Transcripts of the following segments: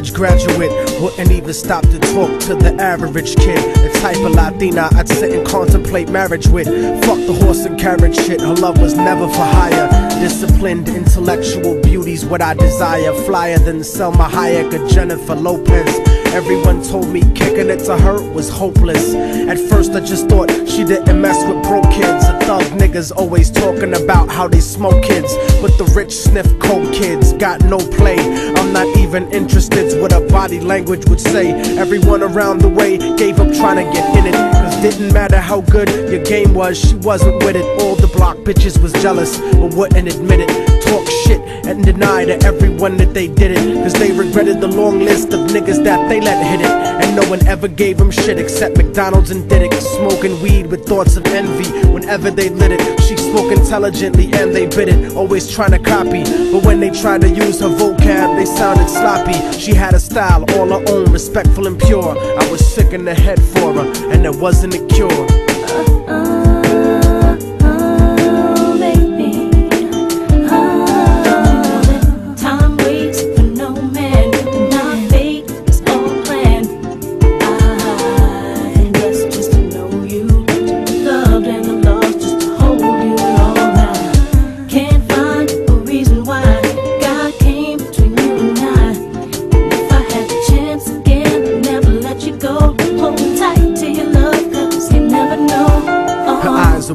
college graduate wouldn't even stop to talk to the average kid. The type of Latina I'd sit and contemplate marriage with. Fuck the horse and carriage shit, her love was never for hire. Disciplined, intellectual beauty's what I desire. Flyer than Selma Hayek or Jennifer Lopez. Everyone told me kicking it to her was hopeless. At first I just thought she didn't mess with broke kids. The thug niggas always talking about how they smoke kids, but the rich sniff coke kids got no play. I'm not even interested what her body language would say. Everyone around the way gave up trying to get in it, cause didn't matter how good your game was, she wasn't with it. All the block bitches was jealous but wouldn't admit it. Talk shit and deny to everyone that they did it, cause they regretted the long list of niggas that they let hit it. And no one ever gave them shit except McDonald's and Diddick. Smoking weed with thoughts of envy whenever they lit it. She spoke intelligently and they bit it, always trying to copy, but when they tried to use her vocab they sounded sloppy. She had a style all her own, respectful and pure. I was sick in the head for her and there wasn't a cure.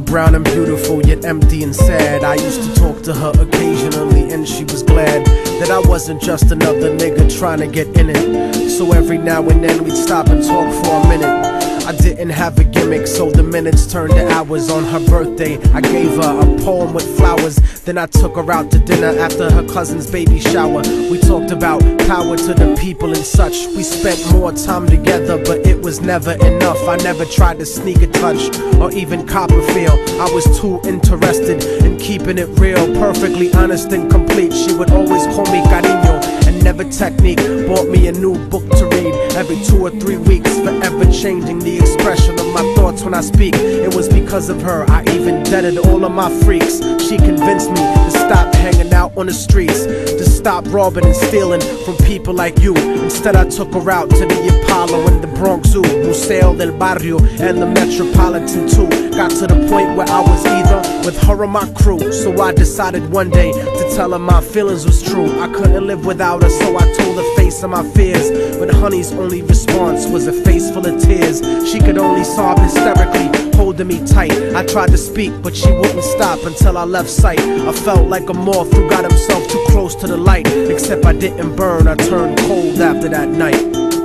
Brown and beautiful, yet empty and sad. I used to talk to her occasionally and she was glad that I wasn't just another nigga trying to get in it. So every now and then we'd stop and talk for a minute. I didn't have a gimmick, so the minutes turned to hours. On her birthday, I gave her a poem with flowers. Then I took her out to dinner after her cousin's baby shower. We talked about power to the people and such. We spent more time together, but it was never enough. I never tried to sneak a touch or even cop a feel. I was too interested in keeping it real, perfectly honest and complete. She would always call me cariño and never technique. Bought me a new book to read every 2 or 3 weeks, forever changing the expression of my thoughts when I speak. It was because of her I even deaded all of my freaks. She convinced me to stop hanging out on the streets, to stop robbing and stealing from people like you. Instead I took her out to the Apollo and the Bronx Zoo, Museo del Barrio and the Metropolitan too. Got to the point where I was either with her or my crew. So I decided one day to tell her my feelings was true. I couldn't live without her, so I told her face of my fears. But honey's only response was a face full of tears. She could only sob hysterically, holding me tight. I tried to speak, but she wouldn't stop until I left sight. I felt like a moth who got himself too close to the light. Except I didn't burn, I turned cold after that night. Don't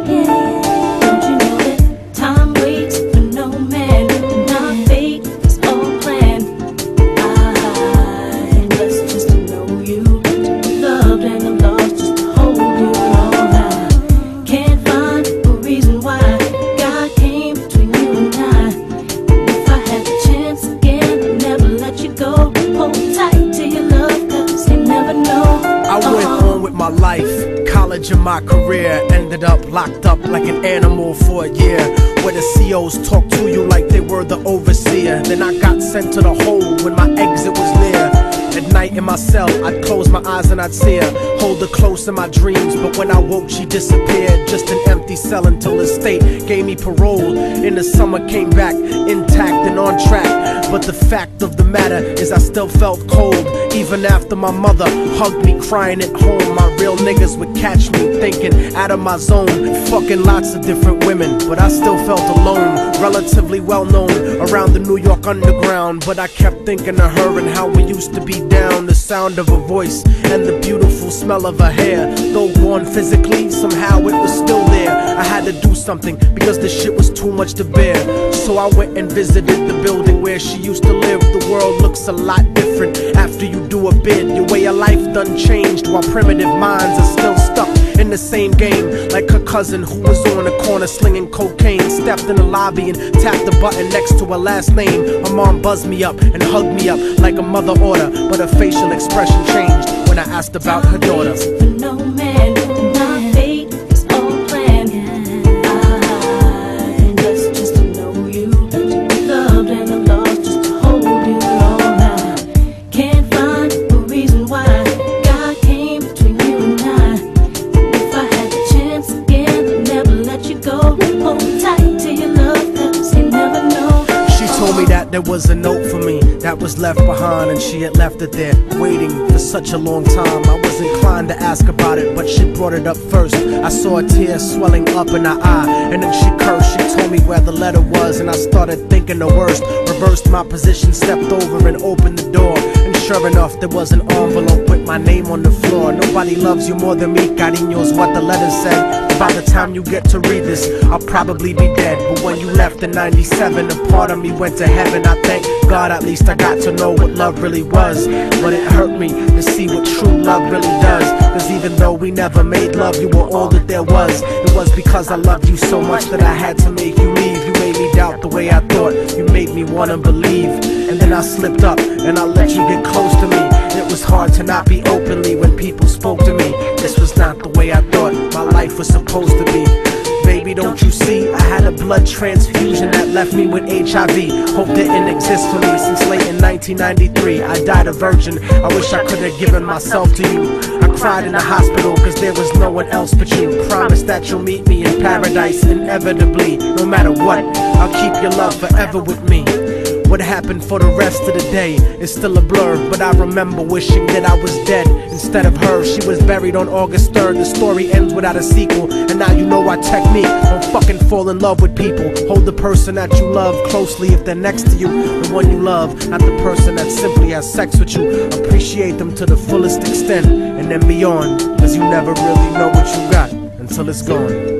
you know that time waits for no man, and our fate is all planned. I'm blessed just to know you, to be loved and I'm lost just to hold you all I can't find a reason why God came between you and I. If I had the chance again, I'd never let you go. Hold tight to your love, cause you never know. I went on with my life, college and my career. Ended up locked up like an animal for a year, where the COs talk to you like they were the overseer. Then I got sent to the hole when my exit was near. At night in my cell, I'd close my eyes and I'd see her, hold her close in my dreams. But when I woke, she disappeared, just an empty cell until the state gave me parole. In the summer, came back intact and on track. But the fact of the matter is I still felt cold, even after my mother hugged me crying at home. My real niggas would catch me thinking out of my zone, fucking lots of different women, but I still felt alone. Relatively well known around the New York underground, but I kept thinking of her and how we used to be down. The sound of her voice and the beautiful smell of her hair, though gone physically, somehow it was still there. I had to do something because the shit was too much to bear. So I went and visited the building where she used to live. The world looks a lot different after you do a bid. Your way of life done changed, while primitive minds are still stuck in the same game. Like her cousin who was on the corner slinging cocaine, stepped in the lobby and tapped the button next to her last name. Her mom buzzed me up and hugged me up like a mother order, but her facial expression changed when I asked about her daughter. No man, and our fate is all planned. I'm blessed just to know you, to be loved and I'm lost just to hold you all I can't find a reason why God came between you and I. If I had the chance told me that there was a note for me that was left behind, and she had left it there, waiting for such a long time. I was inclined to ask about it, but she brought it up first. I saw a tear swelling up in her eye, and then she cursed. She told me where the letter was, and I started thinking the worst. Reversed my position, stepped over and opened the door, and sure enough, there was an envelope with my name on the floor. Nobody loves you more than me, cariño's what the letter said. By the time you get to read this, I'll probably be dead. But when you left in 97, a part of me went to heaven. I thank God at least I got to know what love really was. But it hurt me to see what true love really does. Cause even though we never made love, you were all that there was. It was because I loved you so much that I had to make you leave. You made me doubt the way I thought, you made me wanna believe. And then I slipped up and I let you get close to me. It was hard to not be openly when people spoke to me. This was not the way I thought my life was supposed to be. Baby, don't you see, I had a blood transfusion that left me with HIV. Hope didn't exist for me since late in 1993. I died a virgin, I wish I could have given myself to you. I cried in the hospital cause there was no one else but you. Promise that you'll meet me in paradise inevitably. No matter what, I'll keep your love forever with me. What happened for the rest of the day is still a blur, but I remember wishing that I was dead instead of her. She was buried on August 3rd. The story ends without a sequel, and now you know our technique. Don't fucking fall in love with people. Hold the person that you love closely if they're next to you. The one you love, not the person that simply has sex with you. Appreciate them to the fullest extent, and then beyond, cause you never really know what you got until it's gone.